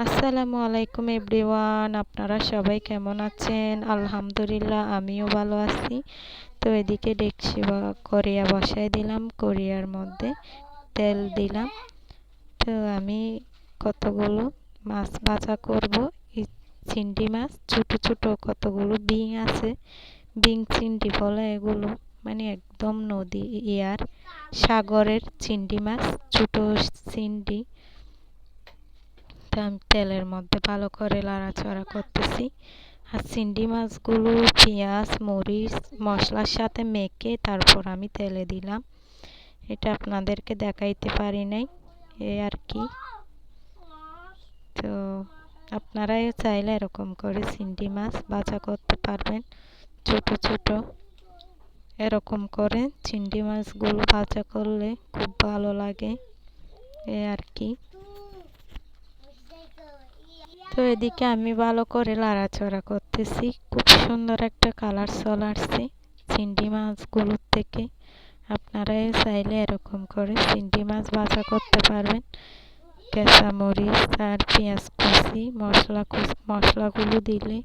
আসসালামু আলাইকুম এভরিওয়ান, আপনারা সবাই কেমন আছেন? আলহামদুলিল্লাহ, আমিও ভালো আছি। তো এদিকে ডেকচি বা কড়িয়া বসাই দিলাম, কড়িয়ার মধ্যে তেল দিলাম। তো আমি কতগুলো মাছ ভাজা করব। চিংড়ি মাছ ছোট ছোট কতগুলো বিং আছে, বিং চিংড়ি বলে এগুলো, মানে একদম নদী ইয়ার সাগরের চিংড়ি মাছ, ছোট চিংড়ি। আমি তেলের মধ্যে ভালো করে নাড়াচাড়া করতেছি। আর চিংড়ি মাছগুলো পেঁয়াজ মরিচ মশলার সাথে মেখে তারপর আমি তেলে দিলাম। এটা আপনাদেরকে দেখাইতে পারি নাই, এই আর কি। তো আপনারাও চাইলে এরকম করে চিংড়ি মাছ ভাজা করতে পারবেন, ছোট ছোট। এরকম করে চিংড়ি মাছগুলো ভাজা করলে খুব ভালো লাগে, এই আর কি। তো এদিকে আমি ভালো করে নাড়াচাড়া করতেছি। খুব সুন্দর একটা কালার চলে আসছে চিংড়ি মাছগুলোর থেকে। আপনারা চাইলে এরকম করে চিংড়ি মাছ ভাজা করতে পারবেন। কাঁচা মরিচ আর পেঁয়াজ কুচি মশলাগুলো দিলে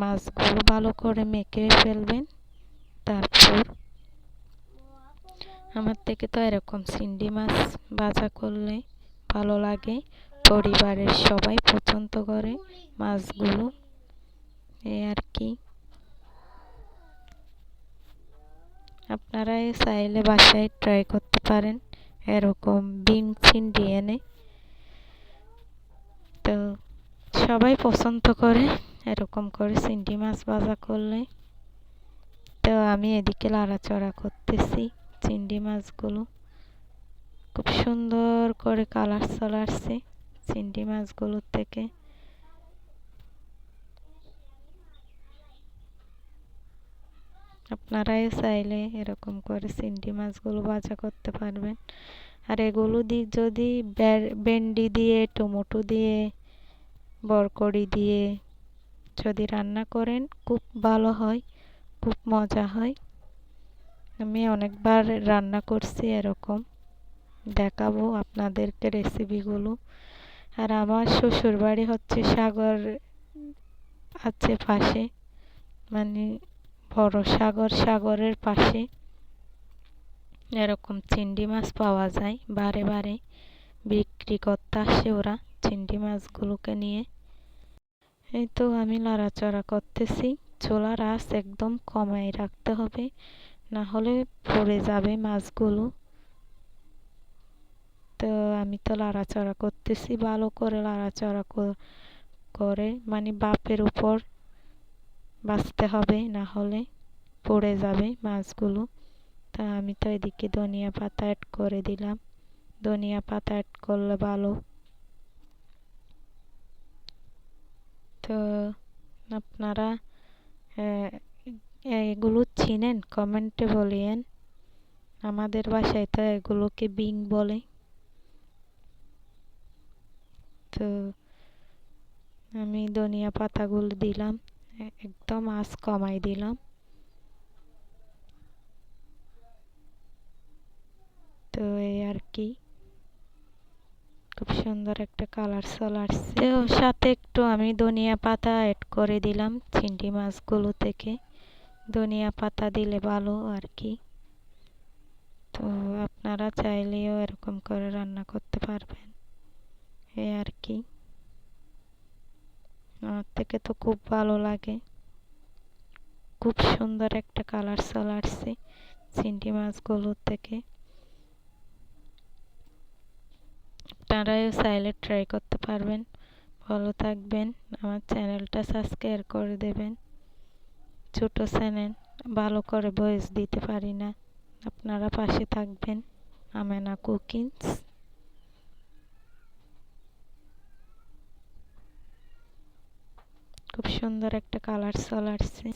মাছগুলো ভালো করে মেখে ফেলবেন। তারপর আমার থেকে তো এরকম চিংড়ি মাছ ভাজা করলে ভালো লাগে, পরিবারের সবাই পছন্দ করে মাছগুলো, এই আর কি। আপনারা চাইলে বাসায় ট্রাই করতে পারেন এরকম বিন চিংড়ি এনে। তো সবাই পছন্দ করে এরকম করে চিংড়ি মাছ ভাজা করলে। তো আমি এদিকে নাড়াচাড়া করতেছি চিংড়ি মাছগুলো। খুব সুন্দর করে কালার চলে আসছে চিংড়ি মাছগুলোর থেকে। আপনারাই চাইলে এরকম করে চিংড়ি মাছগুলো ভাজা করতে পারবেন। আর এগুলো দিয়ে যদি ভেন্ডি দিয়ে টমেটো দিয়ে বরকড়ি দিয়ে যদি রান্না করেন খুব ভালো হয়, খুব মজা হয়। আমি অনেকবার রান্না করছি এরকম, দেখাবো আপনাদেরকে রেসিপিগুলো। আর আমার শ্বশুর বাড়ি হচ্ছে সাগর আছে পাশে, মানে বড় সাগরের পাশে। এরকম চিংড়ি মাছ পাওয়া যায়, বারে বারে বিক্রি করতে আসে ওরা চিংড়ি মাছগুলোকে নিয়ে। এই তো আমি নাড়াচাড়া করতেছি। চুলার আঁচ একদম কমাই রাখতে হবে, না হলে পড়ে যাবে মাছগুলো। তো আমি তো নাড়াচাড়া করতেছি, ভালো করে নাড়াচাড়া করে মানে বাপের উপর বাঁচতে হবে, না হলে পড়ে যাবে মাছগুলো। তা আমি তো এদিকে ধনিয়া পাতা অ্যাড করে দিলাম। ধনিয়া পাতা অ্যাড করলে ভালো। তো আপনারা এগুলো চিনেন কমেন্টে বলিয়েন। আমাদের বাসায় তো এগুলোকে বিং বলে। তো আমি ধনিয়া পাতাগুলো দিলাম, একদম আঁচ কমাই দিলাম। তো এই আর কি, খুব সুন্দর একটা কালার চলে আসছে। ওর সাথে একটু আমি ধনিয়া পাতা অ্যাড করে দিলাম চিংড়ি মাছগুলো থেকে। ধনিয়া পাতা দিলে ভালো আর কি। তো আপনারা চাইলেও এরকম করে রান্না করতে পারবেন, এই আর কি। আমার থেকে তো খুব ভালো লাগে। খুব সুন্দর একটা কালার চলে আসছে চিংড়ি মাছগুলোর থেকে। আপনারাও চাইলে ট্রাই করতে পারবেন। ভালো থাকবেন, আমার চ্যানেলটা সাবস্ক্রাইব করে দেবেন। ছোট চ্যানেল, ভালো করে ভয়েস দিতে পারি না, আপনারা পাশে থাকবেন। আমেনা কুকিংস। খুব সুন্দর একটা কালার চলে আসছে।